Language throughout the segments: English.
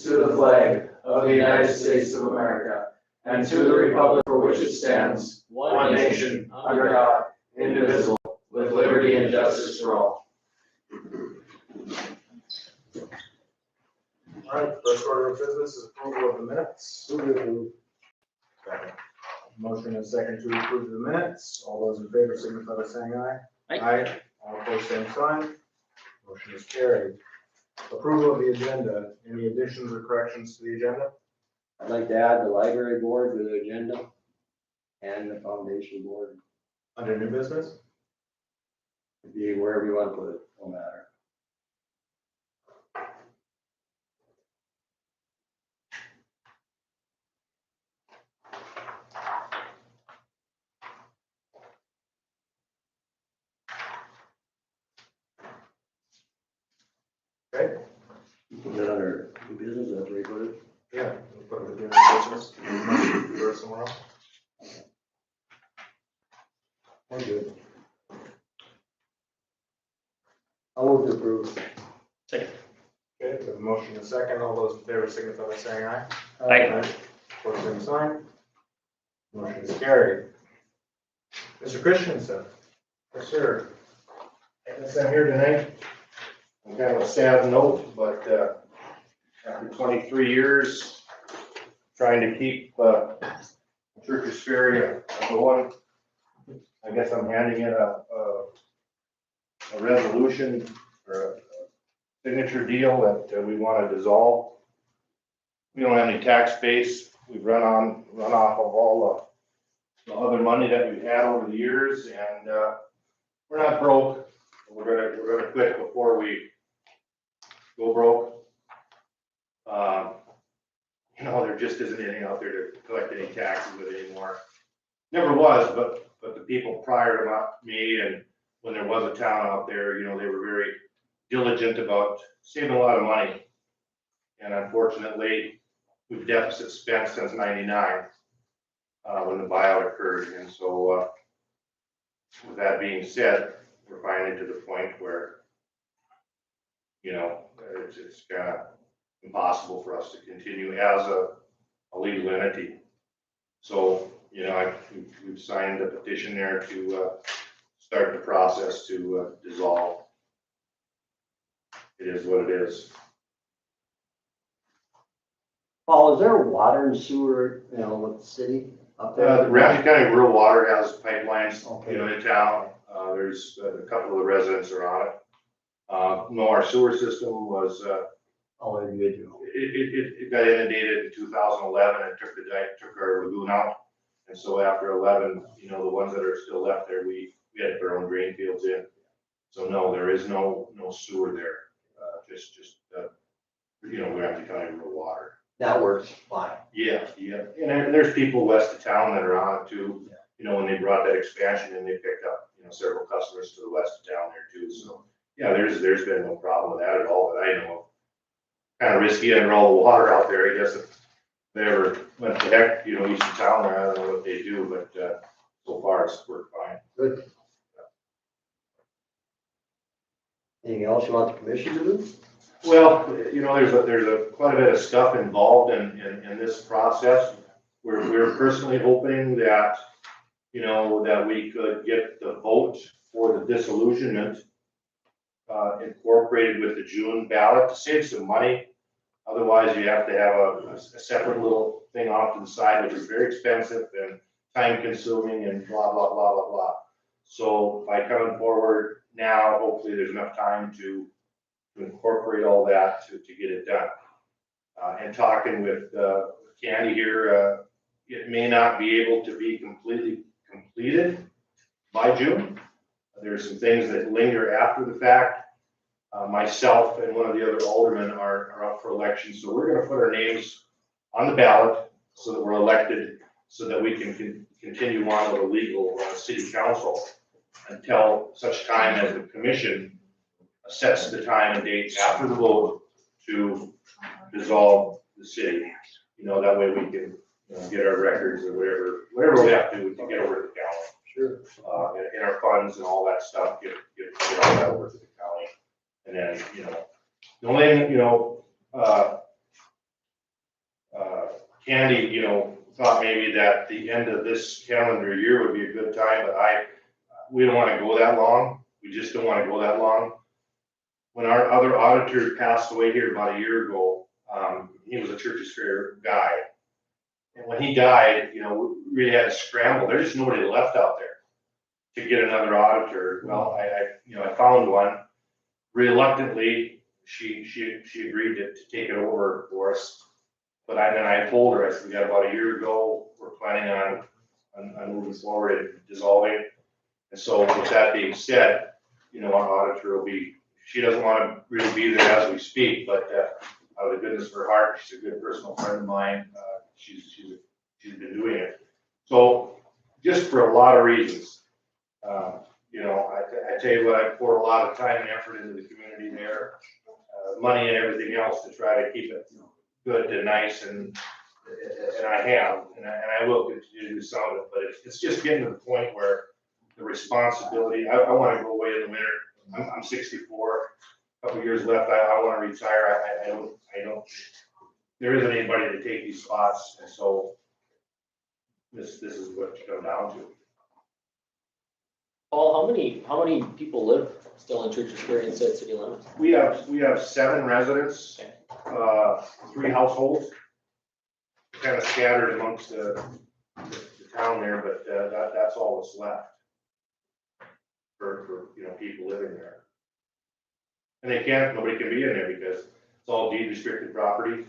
to the flag of the United States of America and to the republic for which it stands, one nation, under God, indivisible, with liberty and justice for all. All right, first order of business is approval of the minutes. Second. Motion and second to approve the minutes. All those in favor signify by saying aye. Aye. All opposed, same sign. Motion is carried. Approval of the agenda. Any additions or corrections to the agenda? I'd like to add the library board to the agenda and the foundation board. Under new business? Could be wherever you want to put it, no matter. Okay. You put it under new business, that's where you put it. Yeah, we'll put it in new business. Or somewhere else. We're good. I'll move to approve. Second. Okay, we have a motion and second. All those in favor signify by saying aye. Aye. Opposed, same sign. Motion is carried. Mr. Christensen. Yes, sir. I guess I'm here tonight. I'm kind of a sad note, but after 23 years trying to keep Church's Ferry going, I guess I'm handing in a resolution or a signature deal that we want to dissolve. We don't have any tax base. We've run off of all the other money that we've had over the years, and we're not broke. We're gonna quit before we go broke. There just isn't anything out there to collect any taxes with anymore. Never was, but the people prior to me, and when there was a town out there, they were very diligent about saving a lot of money. And unfortunately, we've deficit spent since '99 when the buyout occurred. And so with that being said, we're finally to the point where, it's kind of impossible for us to continue as a legal entity. So, we've signed a petition there to start the process to dissolve. It is what it is. Paul, is there water and sewer, with the city up there? The Ramsey County Rural Water has pipelines, Okay. in town. There's a couple of the residents are on it. No, our sewer system was, Oh, you do. it got inundated in 2011 and took our lagoon out. And so after 11, the ones that are still left there, we had to put our own drain fields in. So no, there is no sewer there. Just Ramsey County Rural Water. That works fine. Yeah. And there's people west of town that are on it too. When they brought that expansion in, they picked up, several customers to the west of town there too. So yeah, there's been no problem with that at all that I know of. Kind of risky to roll the water out there. I guess if they ever went to heck, east of town there, I don't know what they do, but so far it's worked fine. Good. Anything else you want the commission to do? Well, there's a quite a bit of stuff involved in this process. We're personally hoping that, that we could get the vote for the disillusionment incorporated with the June ballot to save some money. Otherwise, you have to have a separate little thing off to the side, which is very expensive and time consuming and blah, blah, blah, blah, blah. So by coming forward now, hopefully there's enough time to incorporate all that to get it done. And talking with Candy here, it may not be able to be completely completed by June. There's some things that linger after the fact. Myself and one of the other aldermen are up for election, so we're going to put our names on the ballot so that we're elected, so that we can continue on with a legal city council until such time as the commission sets the time and date after the vote to dissolve the city. That way we can get our records or whatever we have to get over to the county. Sure. In our funds and all that stuff, get all that over to the county. And then, the only thing, Candy, you know, thought maybe that the end of this calendar year would be a good time, but we don't wanna go that long. We just don't wanna go that long. When our other auditor passed away here about a year ago, he was a Church's Fair guy. And when he died, you know, we really had to scramble. There's just nobody left out there to get another auditor. Well, I found one. Reluctantly, she agreed to take it over for us. But then I told her, I said, we got about a year ago, we're planning on moving forward and dissolving. And so with that being said, you know, our auditor will be, she doesn't want to really be there as we speak, but out of the goodness of her heart, she's a good personal friend of mine. She's been doing it. So just for a lot of reasons, you know, I tell you what, I pour a lot of time and effort into the community there, money and everything else to try to keep it good and nice, and I have, and I will continue to do some of it, but it's just getting to the point where the responsibility, I want to go away in the winter. I'm 64, a couple years left. I want to retire. I don't, there isn't anybody to take these spots, and so this is what it's come down to. Paul, how many people live still in Church's Ferry inside city limits? We have 7 residents, 3 households, kind of scattered amongst the town there, but that's all that's left for you know, people living there. And nobody can be in there because it's all deed restricted property.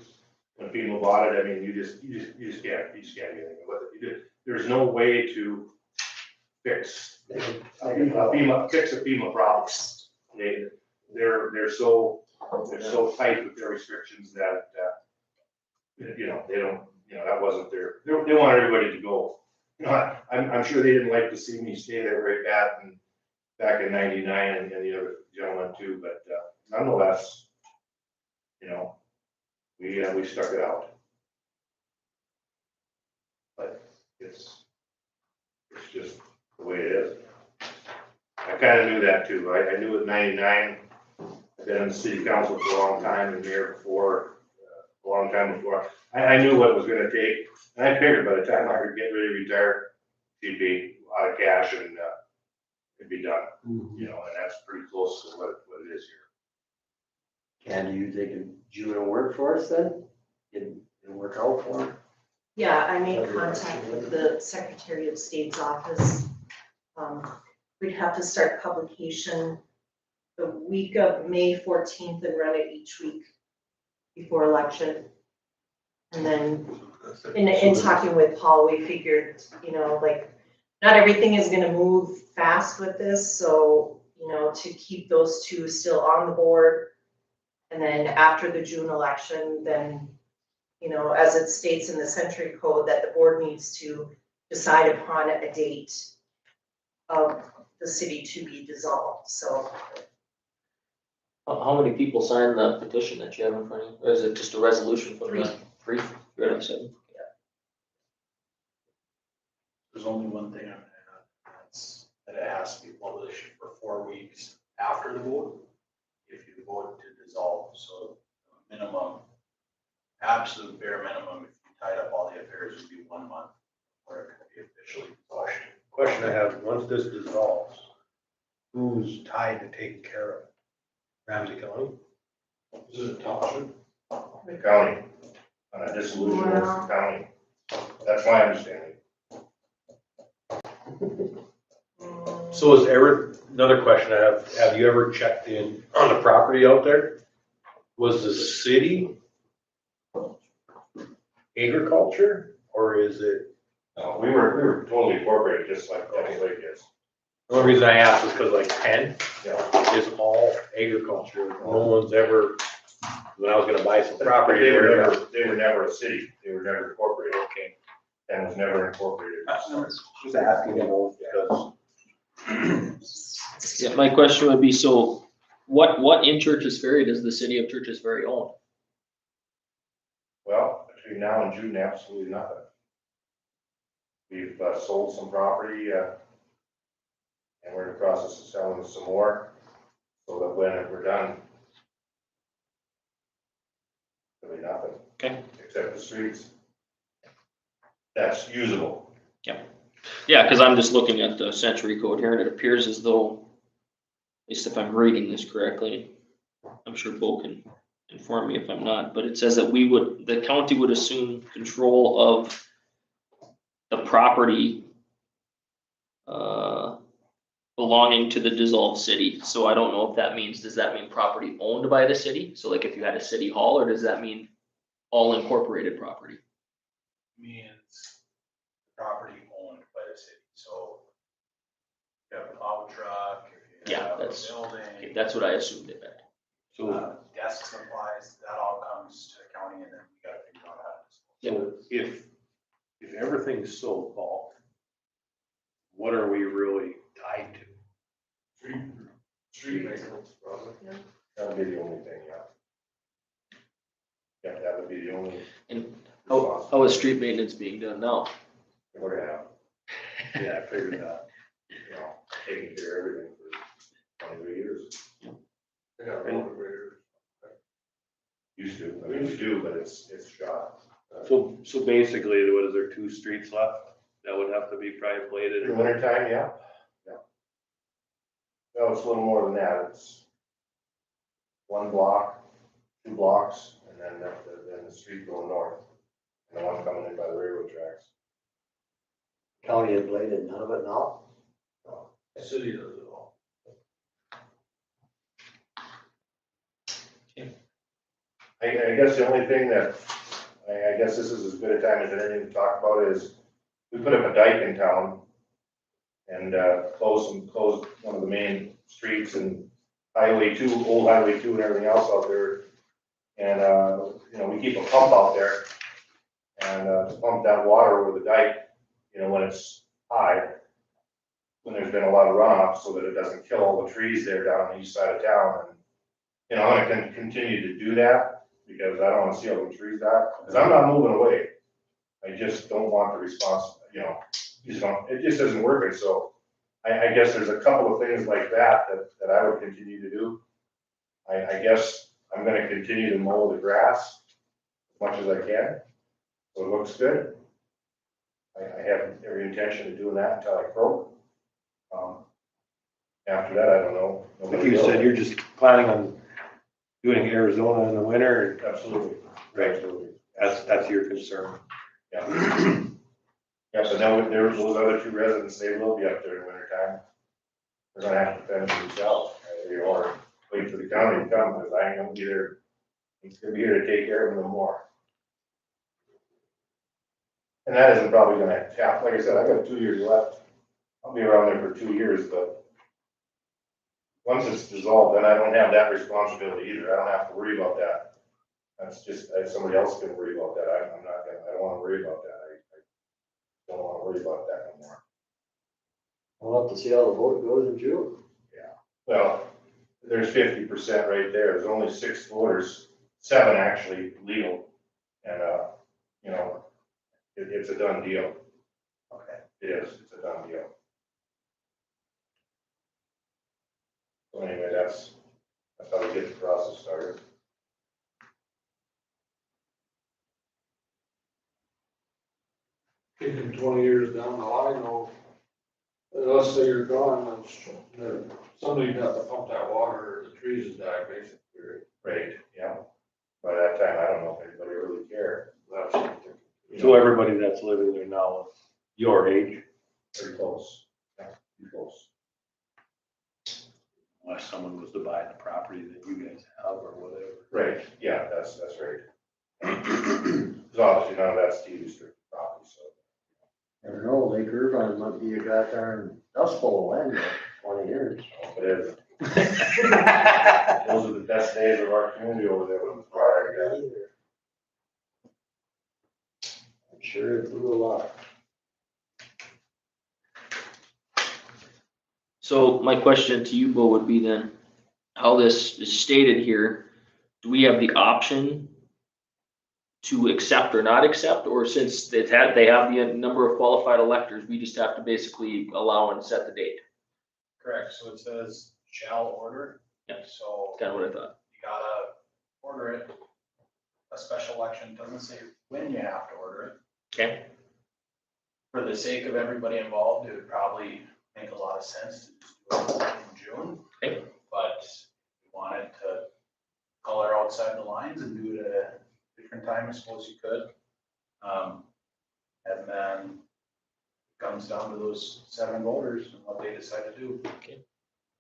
When FEMA bought it, I mean, you just can't do anything with it. There's no way to fix a FEMA problem. They're so tight with their restrictions that you know, they don't, you know, that wasn't they want everybody to go. You know, I'm sure they didn't like to see me stay there very bad and back in '99 and the other gentleman too, but nonetheless, you know, we stuck it out. But it's just the way it is. I kind of knew that too. I knew it in '99. I've been in the city council for a long time and mayor before, a long time before. I knew what it was going to take, and I figured by the time I could get ready to retire, she'd be out of cash and it'd be done. You know, and that's pretty close to what it is here. Can you take a juvenile work for us then? Didn't work out for him? Yeah, I made contact with the Secretary of State's office. We'd have to start publication the week of May 14th and run it each week before election. And then in talking with Paul, we figured, you know, like, not everything is gonna move fast with this, so, you know, to keep those 2 still on the board. And then after the June election, then, you know, as it states in the Century Code, that the board needs to decide upon a date of the city to be dissolved, so. How many people signed the petition that you have in front of you? Or is it just a resolution from the 3? 3 out of 7? There's only one thing I'm gonna add, that's that it has to be published for 4 weeks after the vote, if you vote to dissolve. So minimum, absolute bare minimum, if you tied up all the affairs, would be 1 month where it could be officially dissolved. Question I have, once this dissolves, who's tied to taking care of it? Ramsey County? Is it township? The county, on a dissolution with the county. That's my understanding. So is another question I have you ever checked in on the property out there? Was the city agriculture or is it? No, we were totally incorporated, just like Lake is. The only reason I asked is because like 10 Yeah. is all agriculture. No one's ever, when I was gonna buy some property. They were never a city. They were never incorporated. Okay. And was never incorporated. Just asking, you know, because Yeah, my question would be, so what in Church's Ferry does the city of Church's Ferry own? Well, between now and June, absolutely nothing. We've sold some property, and we're in the process of selling some more, so that when we're done, really nothing. Okay. Except the streets. that's usable. Yeah, because I'm just looking at the century code here, and it appears as though, at least if I'm reading this correctly, I'm sure Bo can inform me if I'm not, but it says that the county would assume control of the property belonging to the dissolved city. So I don't know if that means, does that mean property owned by the city? So like if you had a city hall, or does that mean all incorporated property? Means property owned by the city, so if you have a plow truck, if you Yeah, have a Okay, building, that's what I assumed it meant. So, desk supplies, that all comes to the county, and then we gotta figure out how to. so if everything's so bulk, what are we really tied to? Street maintenance, probably. That would be the only thing, yeah. Yeah, that would be the only. And how is street maintenance being done now? We're gonna have, Yeah, I figured that. you know, taking care of everything for 23 years. They got road graders. Used to, I mean, we do, but it's shot. So basically, what is there, 2 streets left that would have to be probably bladed? In the winter time, yeah. No, it's a little more than that. It's 1 block, 2 blocks, and then the street going north, and the one coming in by the railroad tracks. County had bladed none of it now. The city does it all. I guess the only thing that, I guess this is as good a time as anything to talk about is, we put up a dike in town and closed one of the main streets and Highway 2, old Highway 2 and everything else out there. And, you know, we keep a pump out there and to pump that water over the dike, you know, when it's high, when there's been a lot of runoff, so that it doesn't kill all the trees there down the east side of town. And, you know, I'm gonna continue to do that because I don't wanna see all the trees die, because I'm not moving away. I just don't want the response, you know, it just isn't working, so I guess there's a couple of things like that I would continue to do. I guess I'm gonna continue to mow the grass as much as I can, so it looks good. I have every intention of doing that until I croak. After that, I don't know. Like you said, you're just planning on doing Arizona in the winter, Absolutely, right? absolutely. That's your concern. Yeah. Yeah, so now there those other 2 residents, they will be up there in the winter time. They're gonna have to fend for themselves, or wait for the county to come, because I ain't gonna be there. He's gonna be here to take care of them more. And that isn't probably gonna happen, like I said, I got 2 years left. I'll be around there for 2 years, but once it's dissolved, then I don't have that responsibility either. I don't have to worry about that. That's just, somebody else can worry about that. I'm not gonna, I don't wanna worry about that. I don't wanna worry about that no more. We'll have to see how the vote goes in June. Well, there's 50% right there. There's only 6 voters, 7 actually legal. And, you know, it's a done deal. Okay. It is, it's a done deal. So anyway, that's how we get the process started. Thinking 20 years down the line, though, let's say you're gone, then somebody'd have to pump that water, or the trees would die, basically. Right, yeah. By that time, I don't know if anybody really cared. That's something. So everybody that's living there now, your age, Pretty close. Yeah, pretty close. unless someone was to buy the property that you guys have or whatever. Right, yeah, that's right. Because obviously none of that's deed restricted property, so. Never know, Lake Irvine might be a goddamn dust bowl land there, 20 years. It is. Those are the best days of our community over there with the fire. I'm sure it blew a lot. So my question to you, Bo, would be then, how this is stated here, do we have the option to accept or not accept, or since they have the number of qualified electors, we just have to basically allow and set the date? Correct, so it says shall order. Yeah. So Kind of what I thought. you gotta order it. A special election doesn't say when you have to order it. Okay. for the sake of everybody involved, it would probably make a lot of sense to just do it in June. Okay. But if you wanted to color outside the lines and do it at a different time, I suppose you could. And then it comes down to those 7 voters and what they decide to do.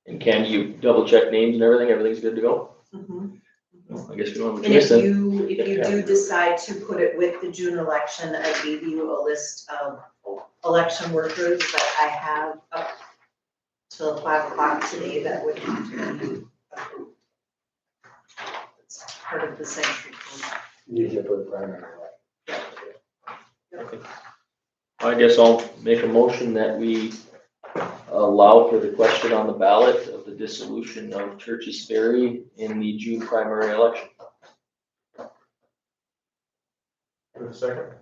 And can you double check names and everything? Everything's good to go? Mhm. Well, I guess we don't have a And choice if then. you do decide to put it with the June election, I gave you a list of election workers that I have up till 5 o'clock today that would have to be approved. It's part of the century code. You can put primary. I guess I'll make a motion that we allow for the question on the ballot of the dissolution of Church's Ferry in the June primary election. Wait a second.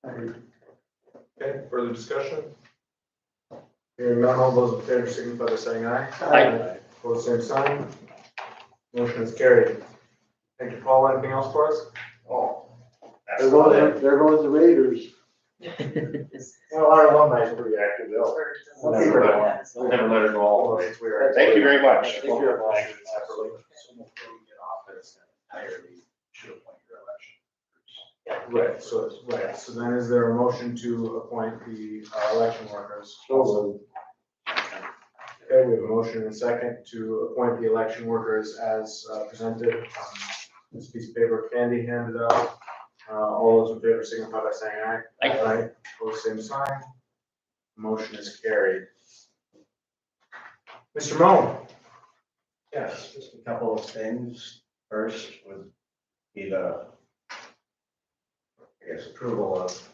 Okay, further discussion? Hearing none, all those in favor signify by saying aye. Aye. Pose same sign. Motion is carried. Thank you, Paul. Anything else for us? Oh. That's There about it. goes, there goes the Raiders. Well, our alumni is pretty active, though. Never let it go all the way. Since we are- Thank you very much. So before we get off this entirely, should appoint your election. So then is there a motion to appoint the election workers? So Okay, we have a motion and a second to appoint the election workers as presented on this piece of paper Candy handed out. All those in favor signify by saying aye. Aye. Pose same sign. Motion is carried. Mr. Moe? Yes, just a couple of things. First would be the, I guess, approval of,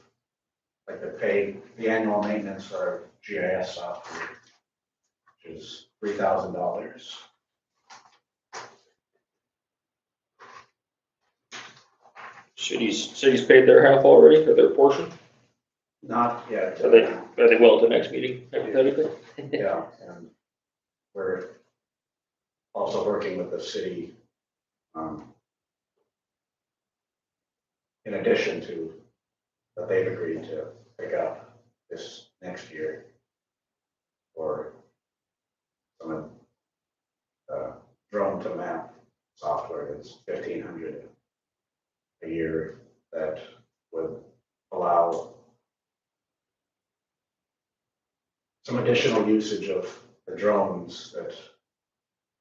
like, the annual maintenance of our GIS software, which is $3,000. Cities paid their half already, or their portion? Not yet. Are they well at the next meeting, hypothetically? Yeah, and we're also working with the city, in addition to that they've agreed to pick up this next year for some of drone to map software that's $1,500 a year that would allow some additional usage of the drones that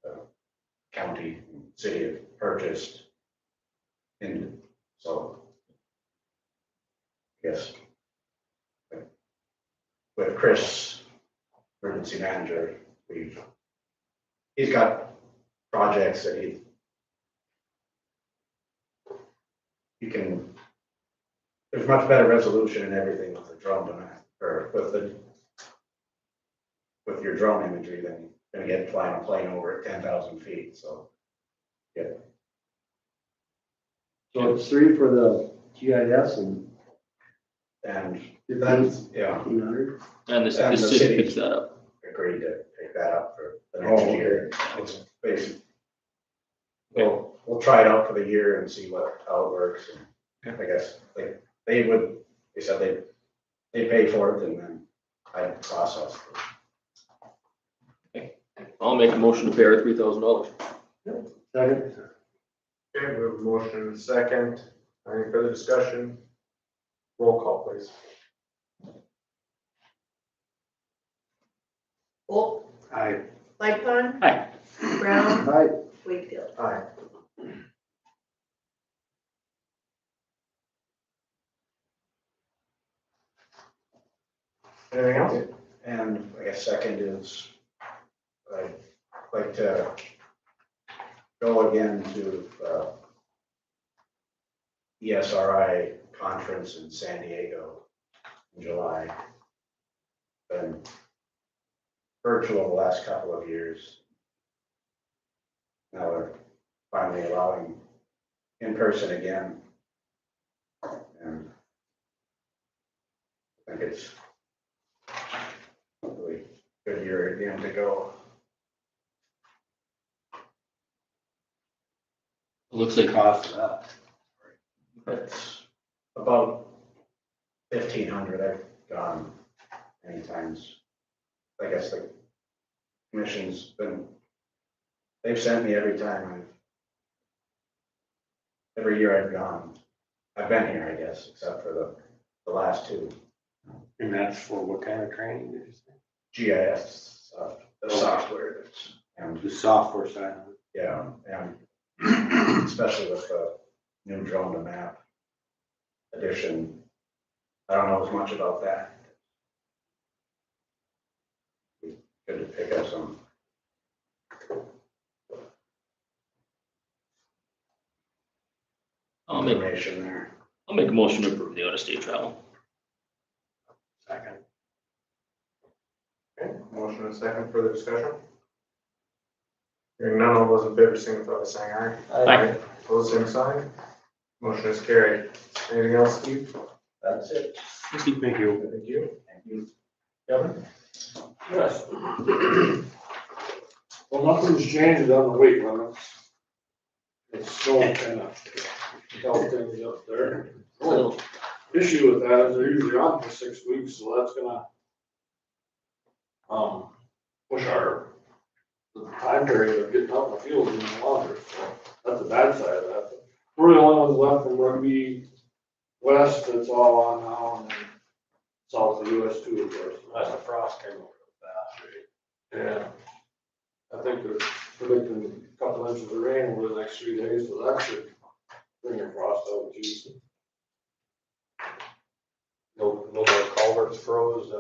the county and city have purchased. And so, I guess, with Chris, emergency manager, he's got projects that there's much better resolution and everything with the drone than or with your drone imagery than you're gonna get flying a plane over at 10,000 feet, so. Yeah. So it's 3 for the GIS and And 15, that's, yeah, 1,500. And the And the city city. picks that up. agreed to pick that up for the next year. It's basically, we'll try it out for the year and see how it works. And I guess they said they pay for it and then I process it. I'll make a motion to pay our $3,000. Second. Okay, we have a motion and a second. Any further discussion? Roll call, please. Volk, Aye. Lightfon. Aye. Brown, Aye. Wakefield. Aye. Anything else? And I guess second is, I'd like to go again to ESRI Conference in San Diego in July. Been virtual the last couple of years. Now we're finally allowing in person again. And I think it's really good year again to go. Looks like Cost of that. It's about 1,500. I've gone many times. I guess the commission's been, they've sent me every time every year I've gone. I've been here, I guess, except for the last two. And that's for what kind of training did you say? GIS, the software that's, and The software side of it. yeah, and especially with the new drone to map edition. I don't know as much about that. Good to pick up some I'll make information there. a motion to approve the out-of-state travel. Second. Okay, motion and second, further discussion? Hearing none, all those in favor signify by saying aye. Aye. Opposed, same sign. Motion is carried. Anything else, Steve? That's it. Thank you. Thank you. Thank you. Kevin? Yes. Well, nothing's changed on the weight limits. It's still kind of held things up there. The only issue with that is they're usually on for 6 weeks, so that's gonna push the time period of getting out in the field even longer, so that's the bad side of that. But we're the only ones left from Rugby West that's all on now, and then south of US too, of course. That's the frost came over fast, right? Yeah. I think they're predicting a couple inches of rain over the next 3 days, so that should bring your frost out too. No more culverts froze,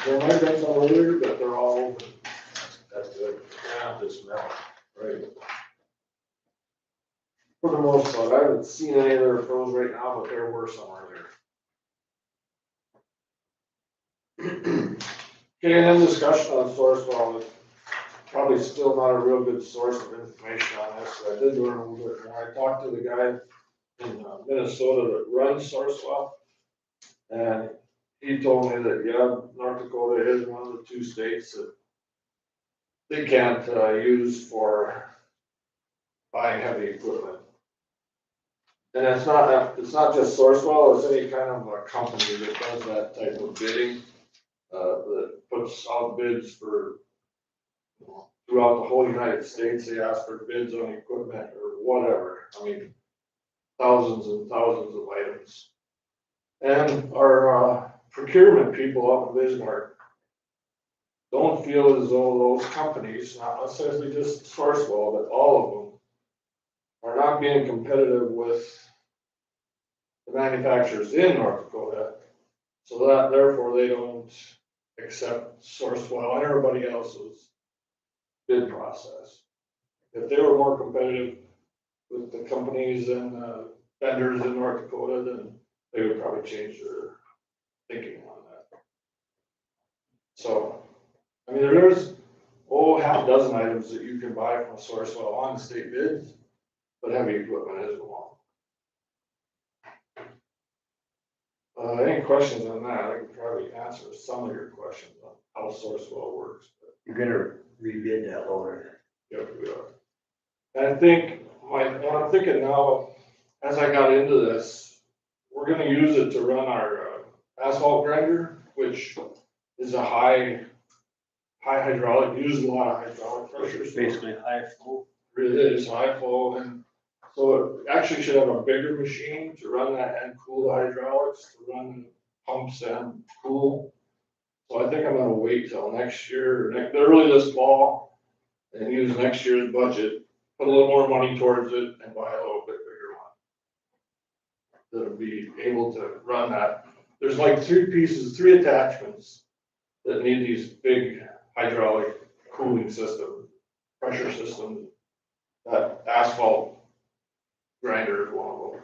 There might be some earlier, but they're all open. that's good. Yeah. The smell. Right. For the most part, I haven't seen any that are froze right now, but there were some earlier. Okay, and then discussion on source well, it's probably still not a real good source of information on this, but I did learn a little bit more. I talked to the guy in Minnesota that runs Sourcewell, and he told me that, yeah, North Dakota is one of the 2 states that they can't use for buying heavy equipment. And it's not just Sourcewell, it's any kind of a company that does that type of bidding, that puts out bids for, throughout the whole United States. They ask for bids on equipment or whatever. I mean, thousands and thousands of items. And our procurement people up in Bismarck don't feel as though those companies, not necessarily just Sourcewell, but all of them, are not being competitive with the manufacturers in North Dakota. So that therefore they don't accept Sourcewell and everybody else's bid process. If they were more competitive with the companies and vendors in North Dakota, then they would probably change their thinking on that. So, I mean, there's half a dozen items that you can buy from Sourcewell on state bids, but heavy equipment isn't one. Any questions on that? I can probably answer some of your questions on how Sourcewell works. But You're gonna rebid that loader. yep, we are. And I think, what I'm thinking now, as I got into this, we're gonna use it to run our asphalt grinder, which is a high hydraulic, uses a lot of hydraulic pressure. So Basically high flow. it is high flow, and so it actually should have a bigger machine to run that and cool the hydraulics, to run pumps and cool. So I think I'm gonna wait till next year, early this fall, and use next year's budget, put a little more money towards it and buy a little bit bigger one. That'll be able to run that. There's like 3 attachments that need these big hydraulic cooling system, pressure system. That asphalt grinder is one of them.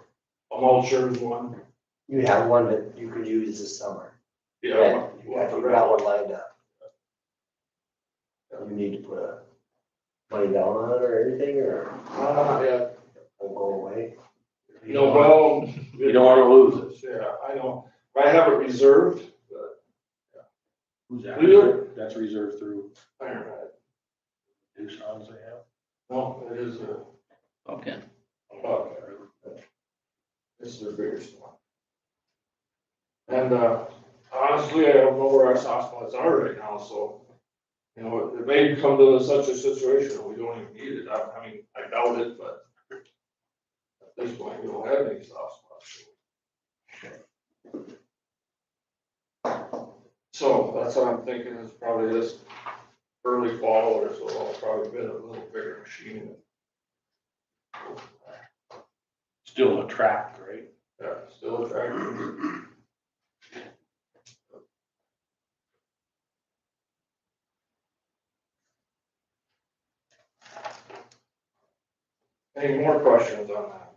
A mulcher is one. You have one that you could use this summer. Yeah. You got one lined up. You need to put money down on it or anything, or Yeah, it'll go away. no, well. You don't wanna lose it. Yeah, I know. I have it reserved, but Who's that? Leader? That's reserved through Ironhead. Dissolution they have. No, it is Okay. okay. This is the biggest one. And, honestly, I don't know where our soft spots are right now, so, you know, it may come to such a situation where we don't even need it. I mean, I doubt it, but at this point, we don't have any soft spots. So that's what I'm thinking is probably this early fall or so, I'll probably bid a little bigger machine. Still a track, right? Yeah, still a tractor. Any more questions on that?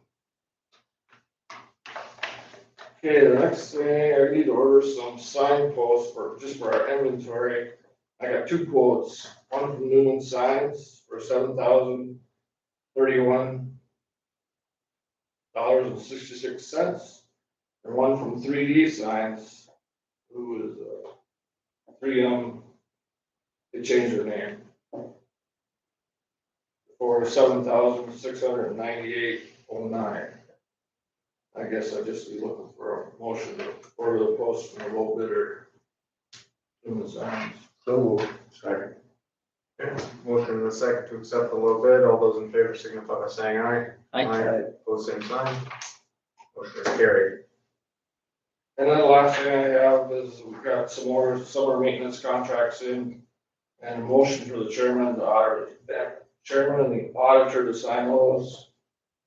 Okay, the next thing, I need to order some signposts for our inventory. I got 2 quotes, one from Newman Signs for $7,031.66, and one from 3D Signs, who is 3M, they changed their name, for $7,698.09. I guess I just be looking for a motion to order the post from the low bidder. Newman Signs. So moved. Second. Okay, motion and a second to accept the low bid. All those in favor signify by saying aye. Aye. Pose same sign. Motion is carried. And then the last thing I have is we've got some more summer maintenance contracts in, and a motion for the chairman and the auditor to sign those.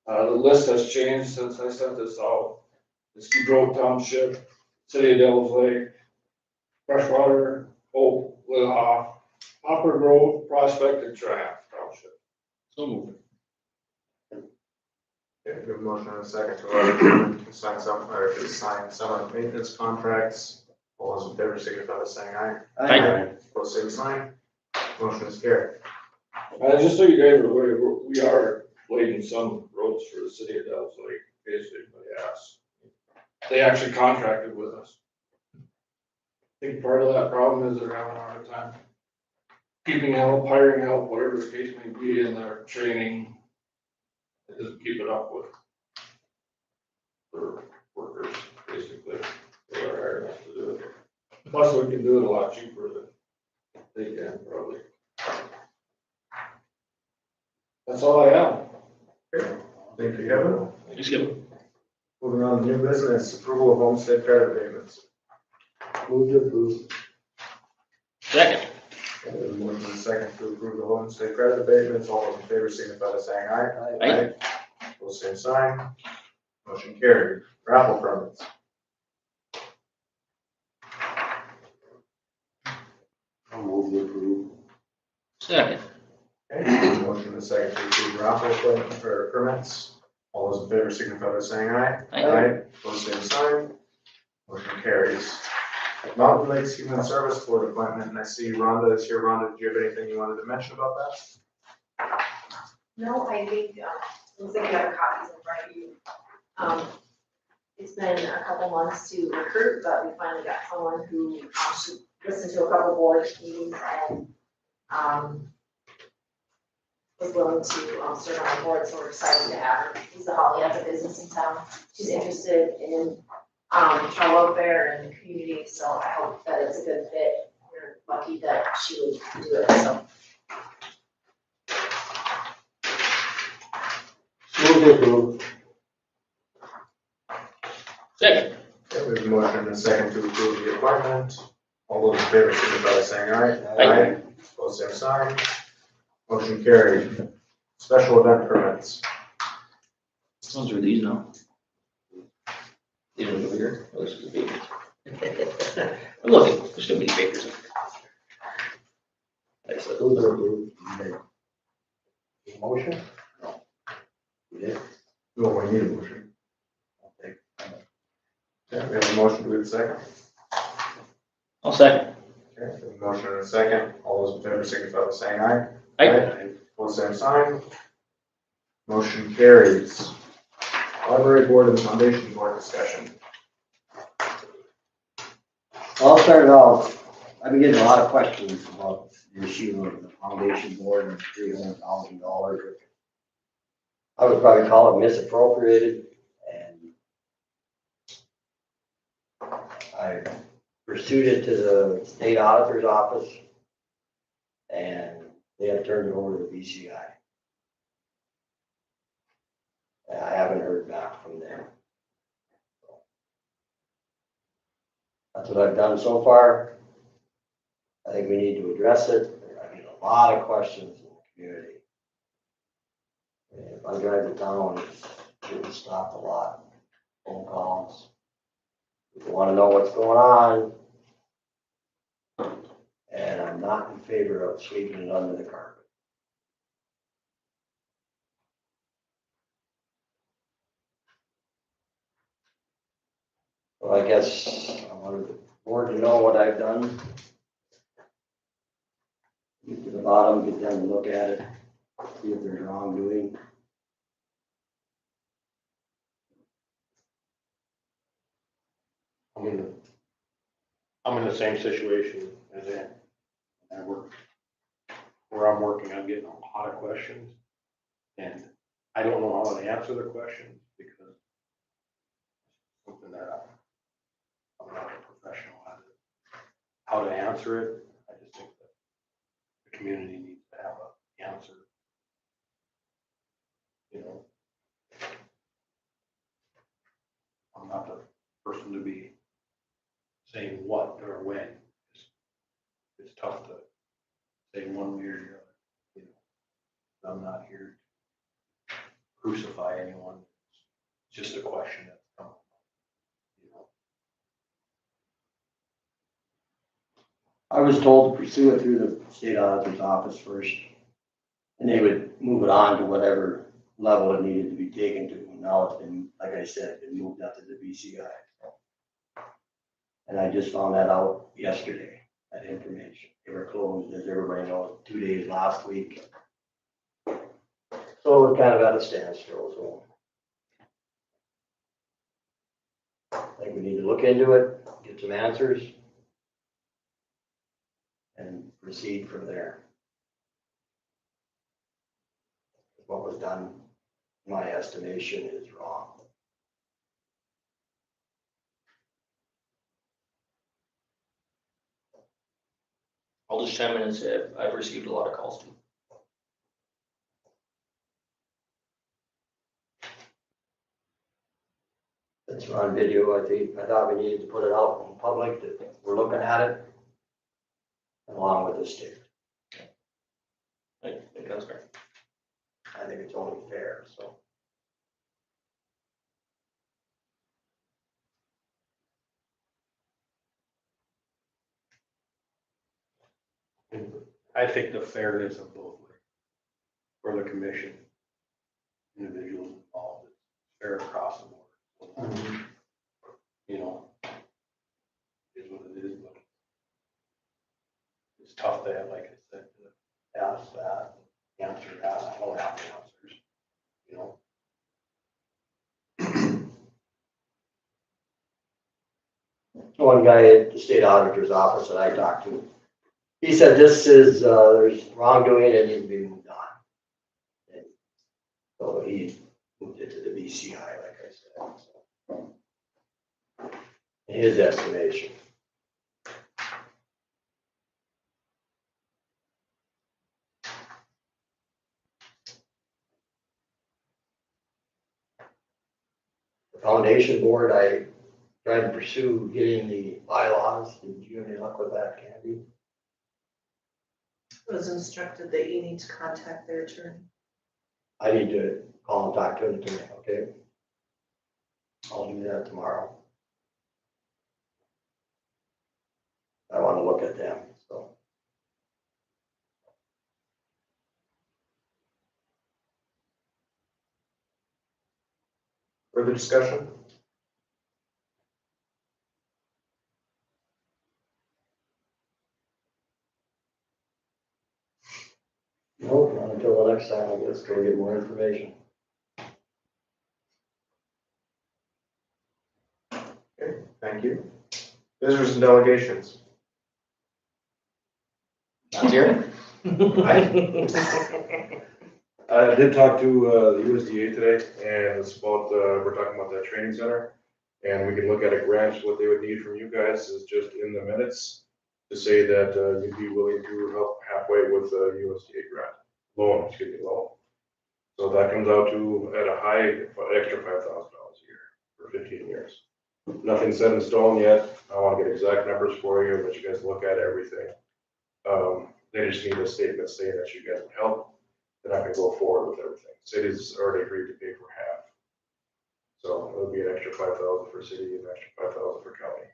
The list has changed since I sent this out. It's Grove Township, City of Devils Lake, Freshwater, Hope, Little Hopper Grove, Prospect, and Triumph Township. So moved. Okay, we have a motion and a second to sign summer maintenance contracts. All those in favor signify by saying aye. Aye. Pose same sign. Motion is carried. Just so you guys are aware, we are blading some roads for the City of Devils Lake, in case anybody asks. They actually contracted with us. I think part of that problem is they're having a hard time keeping help, hiring help, whatever the case may be, in their training. It doesn't keep it up with their workers, basically. They are hiring us to do it. Plus, we can do it a lot cheaper than they can, probably. That's all I have. Okay, thank you, Kevin. Thanks, Kevin. Moving on to new business, approval of homestead credit abatements. Move to approve. Second. Okay, we have a motion and a second to approve the homestead credit abatements. All those in favor signify by saying aye. Aye. Pose same sign. Motion carried. Raffle permits. I'll move to approve. Second. Okay, motion and a second to approve raffle permits. All those in favor signify by saying aye. Aye. Pose same sign. Motion carries. Mountain Lakes Human Service Board appointment, and I see Rhonda is here. Rhonda, do you have anything you wanted to mention about that? No, I think, looks like you have copies in front of you. It's been a couple months to recruit, but we finally got someone who should listen to a couple board meetings and was willing to serve on the board, so we're excited to have her. Lisa Holly has a business in town. She's interested in child welfare and the community, so I hope that it's a good fit. We're lucky that she would do it, so. Move to approve. Second. Okay, we have a motion and a second to approve the appointment. All those in favor signify by saying aye. Aye. Pose same sign. Motion carried. Special event permits. Those are these now. These are over here. Oh, this is the papers. I'm looking. There's so many papers. Excellent. Move to approve. Motion? Yeah. No, we need a motion. Okay, we have a motion. Do we have a second? I'll second. Okay, we have a motion and a second. All those in favor signify by saying aye. Aye. Pose same sign. Motion carries. Library Board and Foundation Board discussion. I'll start off, I've been getting a lot of questions about the issue of the foundation board and $300,000. I would probably call it misappropriated, and I pursued it to the state auditor's office, and they have turned it over to the BCI. And I haven't heard back from them. That's what I've done so far. I think we need to address it. I get a lot of questions in the community. And if I drive to town, it's getting stopped a lot, phone calls. People want to know what's going on. And I'm not in favor of sweeping it under the carpet. Well, I guess I wanted the board to know what I've done. Get to the bottom, get them to look at it, see if there's wrongdoing. I'm in the same situation as Ann. Where I'm working, I'm getting a lot of questions. And I don't know how to answer the questions because it's something that I'm not a professional at it. How to answer it, I just think that the community needs to have an answer. You know, I'm not the person to be saying what or when. It's tough to say one way or the other. You know, I'm not here to crucify anyone. It's just a question that's come up. You know, I was told to pursue it through the state auditor's office first, and they would move it on to whatever level it needed to be taken to. And now it's been, like I said, been moved up to the BCI. And I just found that out yesterday, that information. They were closed, as everybody knows, 2 days last week. So we're kind of at a standstill, so. I think we need to look into it, get some answers, and proceed from there. What was done, in my estimation, is wrong. I'll just chime in and say I've received a lot of calls too. It's on video, I thought we needed to put it out in public that we're looking at it, along with the state. I think that's fair. I think it's only fair, so. I think the fairness of both ways for the commission, individuals involved, it's fair across the board. You know, it is what it is, but it's tough to have, like I said, to ask that, answer that. I don't have the answers, you know. One guy at the state auditor's office that I talked to, he said this is, there's wrongdoing and it needs to be moved on. And so he moved it to the BCI, like I said. So. In his estimation. The foundation board, I tried to pursue getting the bylaws. Did you have any luck with that, Candy? I was instructed that you need to contact their attorney. I need to call and talk to an attorney, okay? I'll do that tomorrow. I want to look at them, so. Further discussion? Nope, not until the next time, I guess, go get more information. Okay, thank you. Visitors and delegations. Not here. I did talk to the USDA today, and it's about, we're talking about that training center. And we can look at a grant, what they would need from you guys is just in the minutes to say that you'd be willing to help halfway with a USDA grant, loan. So that comes out to, at a high, extra $5,000 a year for 15 years. Nothing set in stone yet. I want to get exact numbers for you, let you guys look at everything. They just need a statement saying that you guys would help, then I can go forward with everything. City's already agreed to pay for half. So it'll be an extra 5,000 for city and an extra 5,000 for county.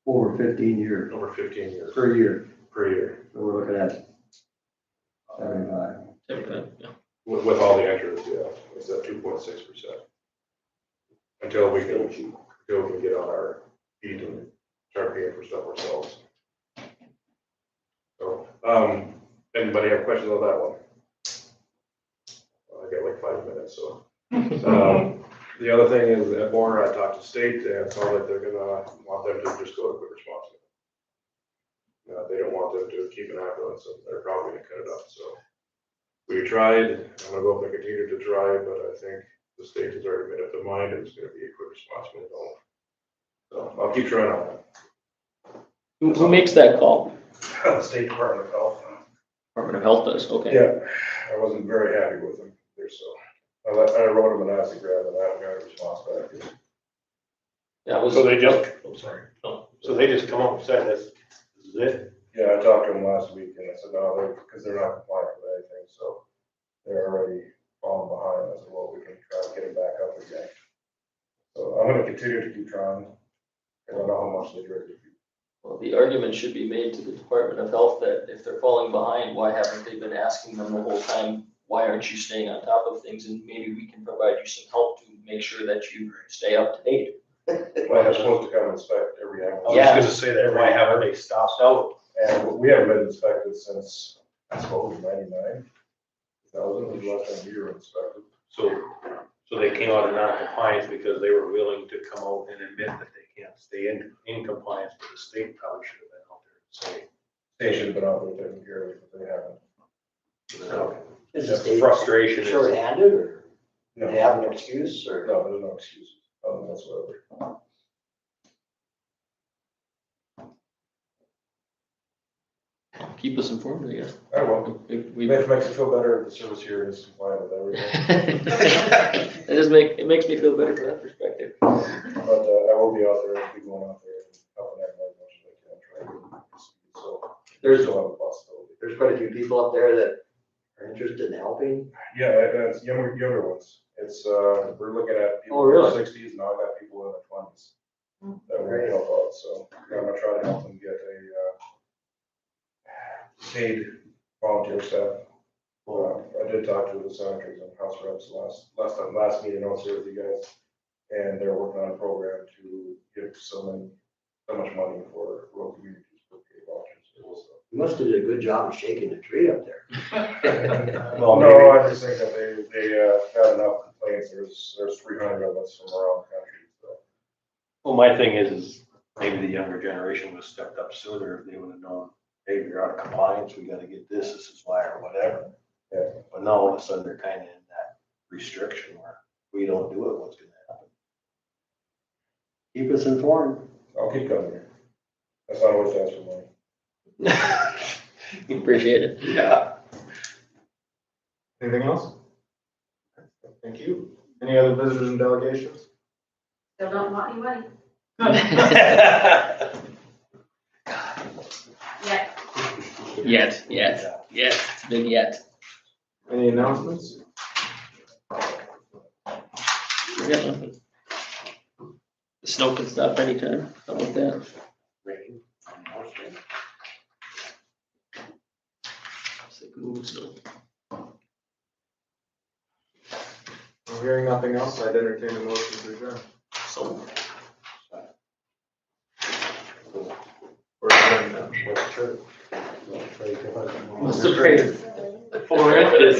Over 15 years, Over 15 years. per year, Per year. so we're looking at 75. 75, yeah. With all the interest, yeah, it's at 2.6%. Until we can get on our feet and start paying for stuff ourselves. So, anybody have questions on that one? Well, I got like 5 minutes, so. The other thing is at Border, I talked to state and told that they're gonna want them to just go to quick response. They don't want them to keep an ambulance, so they're probably gonna cut it up, so. We tried, I'm gonna go up and continue to try, but I think the state has already made up their mind and it's gonna be a quick response minute only. So I'll keep trying on that. Who makes that call? The State Department of Health. Department of Health does, okay. Yeah, I wasn't very happy with them there, so. I wrote them an acid grab and I haven't got a response back. That was. So they just, Oh, sorry. so they just come up and said this is it? Yeah, I talked to them last week and I said, no, because they're not compliant with anything, so they're already falling behind. I said, well, we can try to get it back up again. So I'm gonna continue to keep trying. I don't know how much they drink. Well, the argument should be made to the Department of Health that if they're falling behind, why haven't they been asking them the whole time? Why aren't you staying on top of things? And maybe we can provide you some help to make sure that you stay up to date. Well, they're supposed to come inspect every I animal. was Yeah. just gonna say that, why haven't they stopped out? And we haven't been inspected since, I suppose, 99. That was the last time we were inspected. So they came out of non-compliance because they were willing to come out and admit that they can't stay in compliance, but the state probably should have been out there and say. They should have been out there taking care of it, but they haven't. Is The the state frustration is, short-handed, or No, do they have an excuse, or? no, there's no excuses, whatsoever. Keep us informed, I guess. I will. We- It makes me feel better, the service here is compliant with everything. It makes me feel better from that perspective. But I will be out there, I'll be going out there and helping out as much as I can, try to get this, so There's, still have a possibility. there's quite a few people up there that are interested in helping. Yeah, it's younger ones. It's, we're looking at people Oh, in really? their 60s, now I got people in their 20s that want to help out, so I'm gonna try to help them get a paid volunteer staff. I did talk to the senators and house reps last meeting I was here with you guys, and they're working on a program to give so much money for rural communities for paid volunteers. You must have did a good job of shaking the tree up there. Well, no, I just think that they had enough complaints. There's 300 of us from around the country, so. well, my thing is maybe the younger generation would have stepped up sooner if they would have known, hey, you're out of compliance, we gotta get this is why, or whatever. Yeah. But now all of a sudden they're kind of in that restriction where we don't do it, what's gonna happen? Keep us informed. I'll keep coming here. That's not always to ask for money. Appreciate it. Yeah. Anything else? Thank you. Any other visitors and delegations? Still don't want any money. Yeah. Yet, it's been yet. Any announcements? We got nothing. The snow can stop anytime. How about that? Rain. It's like move snow. Well, hearing nothing else, I'd entertain a motion to adjourn. So. We're adjourned now. Must have prayed for it.